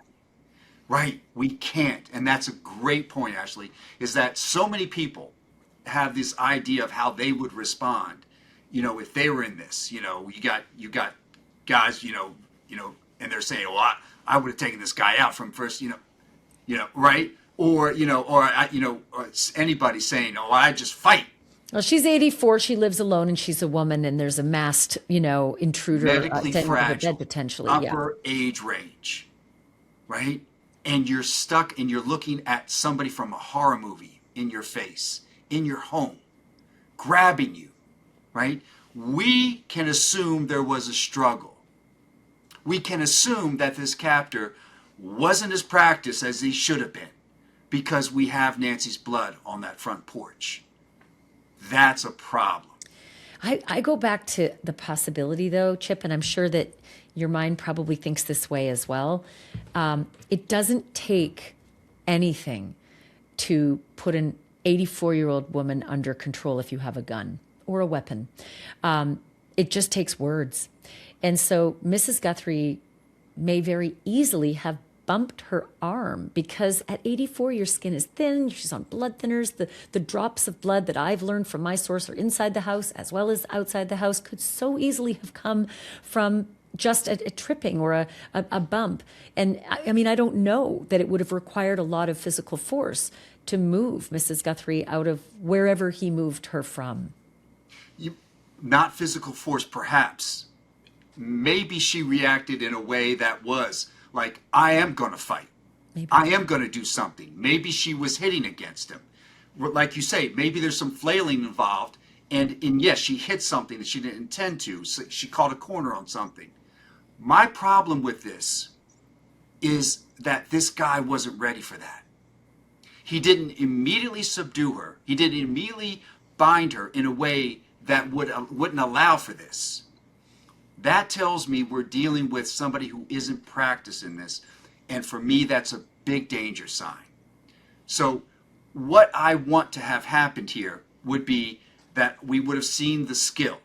Right, we can't. And that's a great point, Ashleigh, is that so many people have this idea of how they would respond, if they were in this. You got guys, and they're saying, well, I would have taken this guy out from first, right? Or anybody saying, oh, I just fight. Well, she's 84. She lives alone, and she's a woman, and there's a masked, intruder medically fragile, bed potentially. Upper age range, right? And you're stuck, and you're looking at somebody from a horror movie in your face, in your home, grabbing you, right? We can assume there was a struggle. We can assume that this captor wasn't as practiced as he should have been because we have Nancy's blood on that front porch. That's a problem. I go back to the possibility, though, Chip, and I'm sure that your mind probably thinks this way as well. It doesn't take anything to put an 84-year-old woman under control if you have a gun or a weapon. It just takes words. And so Mrs. Guthrie may very easily have bumped her arm because at 84, your skin is thin. She's on blood thinners. The drops of blood that I've learned from my source are inside the house as well as outside the house could so easily have come from just a tripping or a bump. And I mean, I don't know that it would have required a lot of physical force to move Mrs. Guthrie out of wherever he moved her from. Not physical force, perhaps. Maybe she reacted in a way that was like, I am going to fight. Maybe. I am going to do something. Maybe she was hitting against him. Like you say, maybe there's some flailing involved. And yes, she hit something that she didn't intend to. So she caught a corner on something. My problem with this is that this guy wasn't ready for that. He didn't immediately subdue her. He didn't immediately bind her in a way that wouldn't allow for this. That tells me we're dealing with somebody who isn't practicing this. And for me, that's a big danger sign. So what I want to have happened here would be that we would have seen the skill.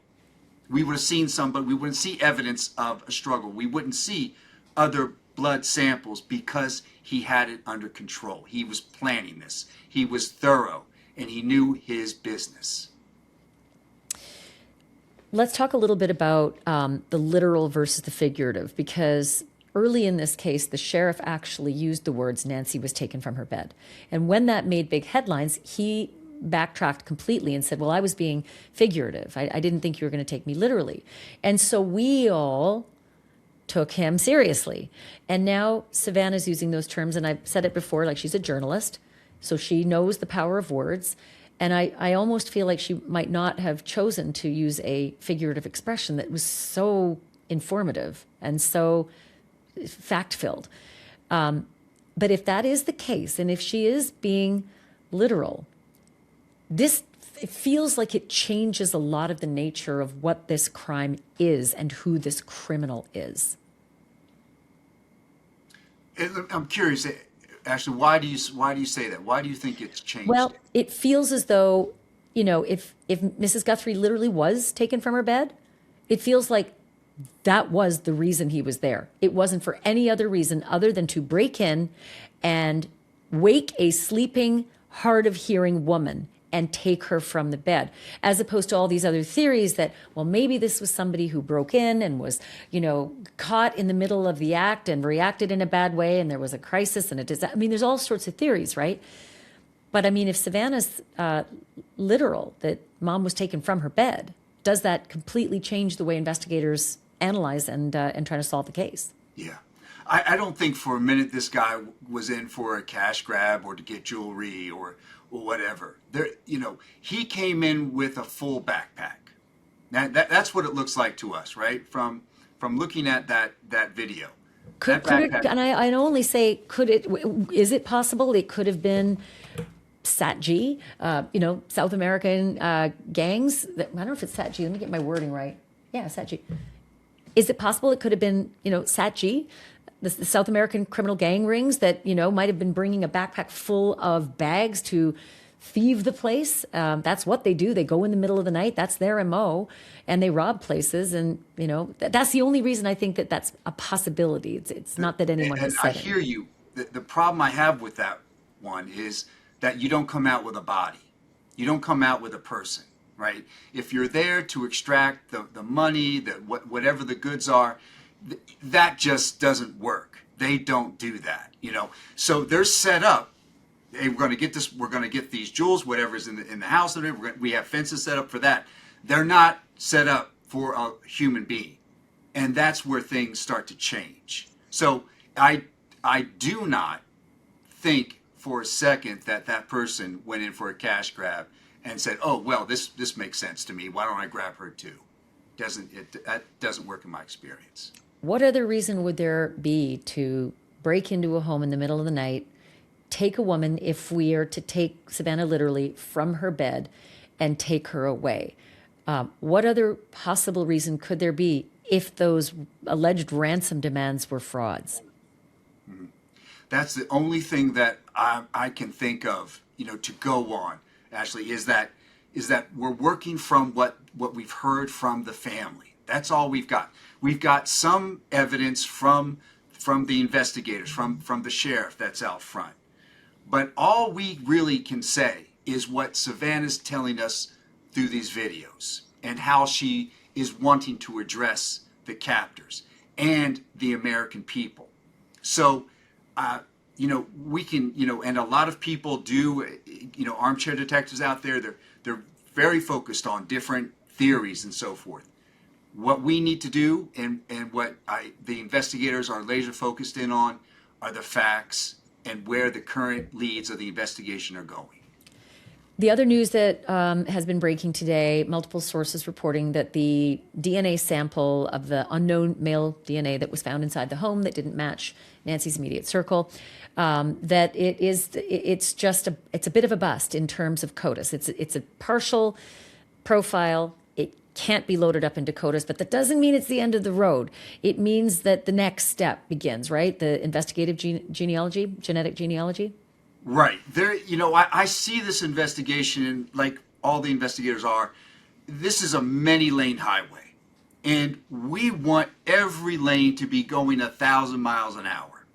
We would have seen somebody, we wouldn't see evidence of a struggle. We wouldn't see other blood samples because he had it under control. He was planning this. He was thorough and he knew his business. Let's talk a little bit about the literal versus the figurative, because early in this case, the sheriff actually used the words Nancy was taken from her bed. And when that made big headlines, he backtracked completely and said, well, I was being figurative. I didn't think you were going to take me literally. And so we all took him seriously. And now Savannah's using those terms, and I've said it before, like she's a journalist, so she knows the power of words. And I almost feel like she might not have chosen to use a figurative expression that was so informative and so fact-filled. But if that is the case, and if she is being literal, it feels like it changes a lot of the nature of what this crime is and who this criminal is. I'm curious, Ashleigh, why do you say that? Why do you think it's changed? Well, it feels as though, if Mrs. Guthrie literally was taken from her bed, it feels like that was the reason he was there. It wasn't for any other reason other than to break in and wake a sleeping, hard of hearing woman and take her from the bed, as opposed to all these other theories that, well, maybe this was somebody who broke in and was, caught in the middle of the act and reacted in a bad way, and there was a crisis and a disaster. I mean, there's all sorts of theories, right? But I mean, if Savannah's literal, that mom was taken from her bed, does that completely change the way investigators analyze and try to solve the case? Yeah. I don't think for a minute this guy was in for a cash grab or to get jewelry or whatever. He came in with a full backpack. That's what it looks like to us, right? From looking at that video. Could it, and I only say, is it possible it could have been SATG, South American gangs? I don't know if it's SATG. Let me get my wording right. Yeah, SATG. Is it possible it could have been, SATG, the South American criminal gang rings that, might have been bringing a backpack full of bags to thieve the place? That's what they do. They go in the middle of the night. That's their MO. And they rob places. And, that's the only reason I think that that's a possibility. It's not that anyone has said it. I hear you. The problem I have with that one is that you don't come out with a body. You don't come out with a person. Right? If you're there to extract the money, whatever the goods are, that just doesn't work. They don't do that, So they're set up. Hey, we're going to get this. We're going to get these jewels, whatever's in the house. We have fences set up for that. They're not set up for a human being, and that's where things start to change. So I do not think for a second that person went in for a cash grab and said, "Oh, well, this makes sense to me. Why don't I grab her too?" That doesn't work in my experience. What other reason would there be to break into a home in the middle of the night, take a woman, if we are to take Savannah literally, from her bed and take her away? What other possible reason could there be if those alleged ransom demands were frauds? Mm-hmm. That's the only thing that I can think of, to go on. Ashleigh, is that we're working from what we've heard from the family. That's all we've got. We've got some evidence from the investigators, from the sheriff that's out front. But all we really can say is what Savannah's telling us through these videos and how she is wanting to address the captors and the American people. So, we can, and a lot of people do, armchair detectives out there, they're very focused on different theories and so forth. What we need to do and what the investigators are laser focused in on are the facts and where the current leads of the investigation are going. The other news that has been breaking today, multiple sources reporting that the DNA sample of the unknown male DNA that was found inside the home that didn't match Nancy's immediate circle, that it's a bit of a bust in terms of CODIS. It's a partial profile. It can't be loaded up into CODIS, but that doesn't mean it's the end of the road. It means that the next step begins, right? The investigative genetic genealogy. Right. There, I see this investigation, and like all the investigators are, this is a many lane highway. And we want every lane to be going 1,000 miles an hour.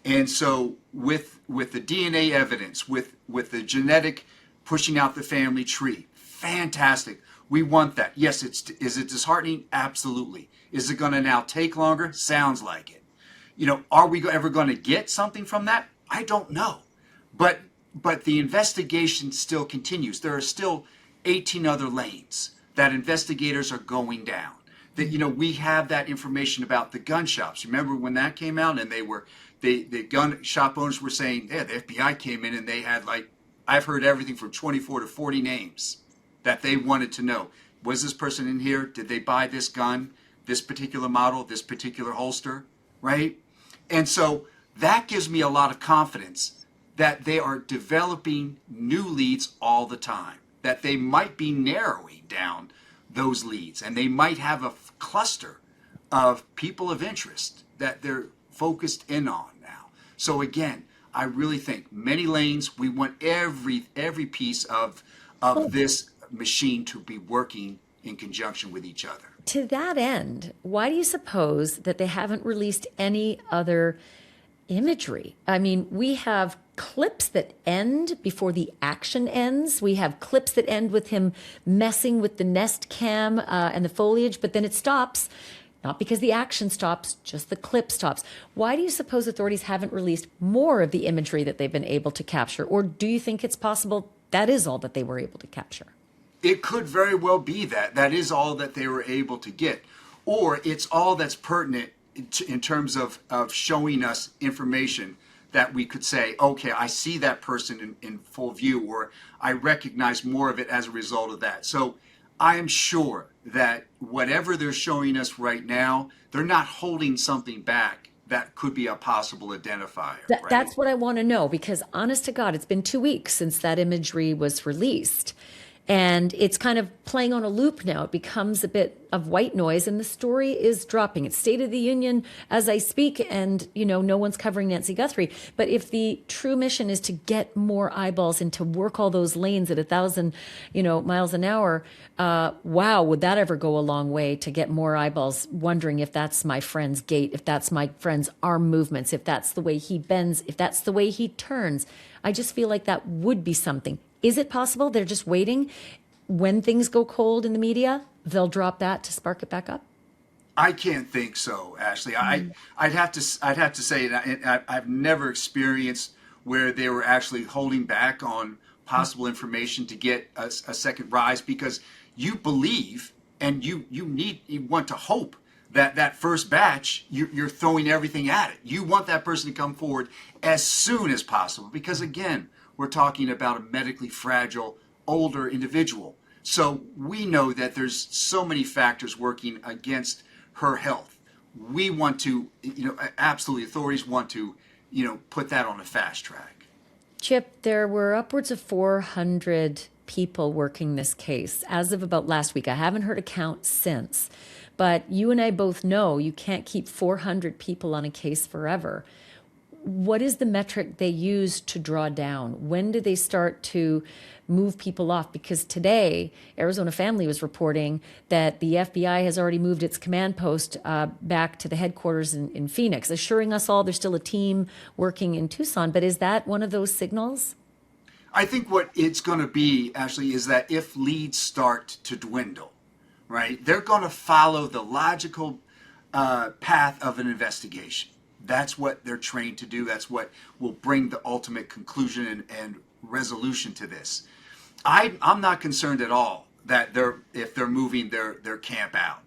And so with the DNA evidence, with the genetic pushing out the family tree, fantastic. We want that. Yes, is it disheartening? Absolutely. Is it going to now take longer? Sounds like it. Are we ever going to get something from that? I don't know. But the investigation still continues. There are still 18 other lanes that investigators are going down. That we have that information about the gun shops. Remember when that came out, and the gun shop owners were saying, yeah, the FBI came in and they had, like, I've heard everything from 24 to 40 names that they wanted to know. Was this person in here? Did they buy this gun, this particular model, this particular holster, right? And so that gives me a lot of confidence that they are developing new leads all the time, that they might be narrowing down those leads, and they might have a cluster of people of interest that they're focused in on now. So again, I really think many lanes. We want every piece of this machine to be working in conjunction with each other. To that end, why do you suppose that they haven't released any other imagery? I mean, we have clips that end before the action ends. We have clips that end with him messing with the Nest Cam and the foliage, but then it stops. Not because the action stops, just the clip stops. Why do you suppose authorities haven't released more of the imagery that they've been able to capture? Or do you think it's possible that is all that they were able to capture? It could very well be that is all that they were able to get. Or it's all that's pertinent in terms of showing us information that we could say, okay, I see that person in full view, or I recognize more of it as a result of that. So I am sure that whatever they're showing us right now, they're not holding something back that could be a possible identifier. Right? That's what I want to know, because honest to God, it's been 2 weeks since that imagery was released. And it's kind of playing on a loop now. It becomes a bit of white noise, and the story is dropping. It's State of the Union as I speak, and, no one's covering Nancy Guthrie. But if the true mission is to get more eyeballs and to work all those lanes at 1,000, miles an hour, wow, would that ever go a long way to get more eyeballs wondering if that's my friend's gait, if that's my friend's arm movements, if that's the way he bends, if that's the way he turns. I just feel like that would be something. Is it possible they're just waiting? When things go cold in the media, they'll drop that to spark it back up? I can't think so, Ashleigh. I'd have to say, and I've never experienced where they were actually holding back on possible information to get a second rise, because you believe and you want to hope that first batch, you're throwing everything at it. You want that person to come forward as soon as possible, because again, we're talking about a medically fragile, older individual. So we know that there's so many factors working against her health. We want to, absolutely, authorities want to, put that on a fast track. Chip, there were upwards of 400 people working this case as of about last week. I haven't heard a count since, but you and I both know you can't keep 400 people on a case forever. What is the metric they use to draw down? When do they start to move people off? Because today, Arizona Family was reporting that the FBI has already moved its command post back to the headquarters in Phoenix, assuring us all there's still a team working in Tucson. But is that one of those signals? I think what it's going to be, Ashleigh, is that if leads start to dwindle, right, they're going to follow the logical path of an investigation. That's what they're trained to do. That's what will bring the ultimate conclusion and resolution to this. I'm not concerned at all that if they're moving their camp out.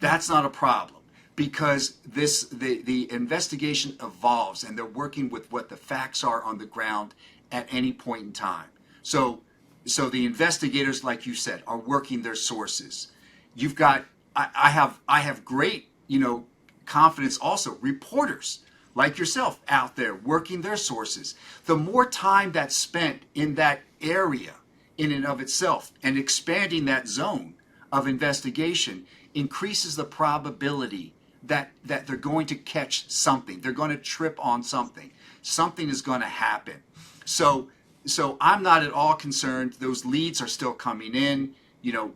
That's not a problem, because the investigation evolves and they're working with what the facts are on the ground at any point in time. So so the investigators, like you said, are working their sources. You've got, I have great, confidence also, reporters like yourself out there working their sources. The more time that's spent in that area in and of itself and expanding that zone of investigation increases the probability that they're going to catch something. They're going to trip on something. Something is going to happen. So I'm not at all concerned. Those leads are still coming in.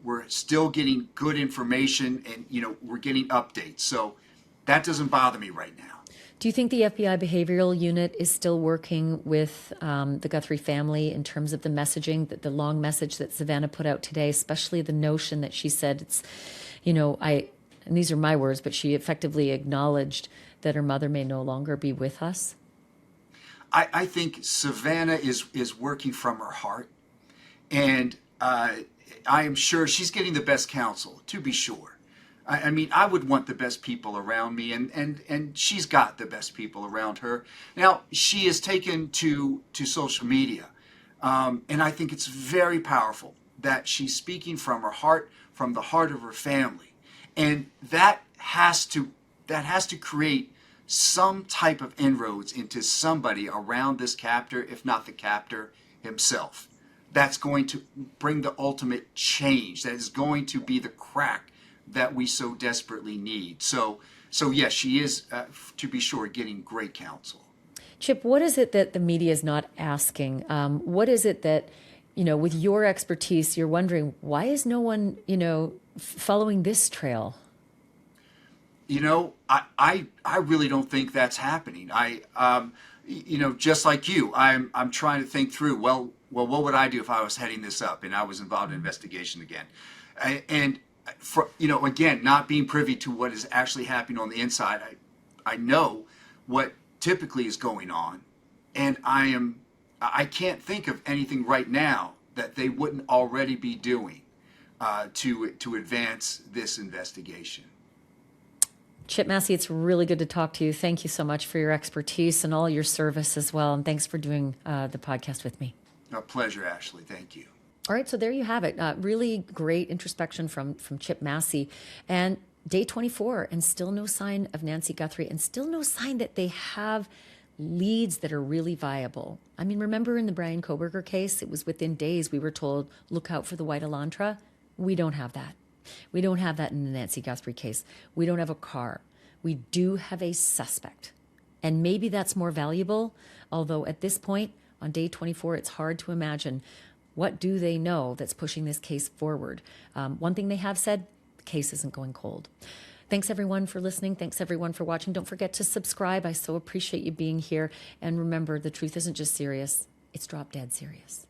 We're still getting good information, and we're getting updates. So that doesn't bother me right now. Do you think the FBI behavioral unit is still working with the Guthrie family in terms of the messaging, the long message that Savannah put out today, especially the notion that she said it's, and these are my words, but she effectively acknowledged that her mother may no longer be with us? I think Savannah is working from her heart, and I am sure she's getting the best counsel, to be sure. I mean, I would want the best people around me, and she's got the best people around her. Now, she is taken to social media, and I think it's very powerful that she's speaking from her heart, from the heart of her family, and that has to create some type of inroads into somebody around this captor, if not the captor himself. That's going to bring the ultimate change. That is going to be the crack that we so desperately need. So yes, she is, to be sure, getting great counsel. Chip, what is it that the media is not asking? What is it that, with your expertise, you're wondering, why is no one, following this trail? I really don't think that's happening. Just like you, I'm trying to think through, well, what would I do if I was heading this up and I was involved in investigation again? And again, not being privy to what is actually happening on the inside, I know what typically is going on, and I can't think of anything right now that they wouldn't already be doing to advance this investigation. Chip Massey, it's really good to talk to you. Thank you so much for your expertise and all your service as well. And thanks for doing the podcast with me. A pleasure, Ashleigh. Thank you. All right, so there you have it. Really great introspection from Chip Massey. And day 24, and still no sign of Nancy Guthrie, and still no sign that they have leads that are really viable. I mean, remember in the Brian Kohberger case, it was within days we were told, look out for the white Elantra. We don't have that. We don't have that in the Nancy Guthrie case. We don't have a car. We do have a suspect. And maybe that's more valuable, although at this point, on day 24, it's hard to imagine what do they know that's pushing this case forward. One thing they have said, the case isn't going cold. Thanks, everyone, for listening. Thanks, everyone, for watching. Don't forget to subscribe. I so appreciate you being here. And remember, the truth isn't just serious. It's drop dead serious.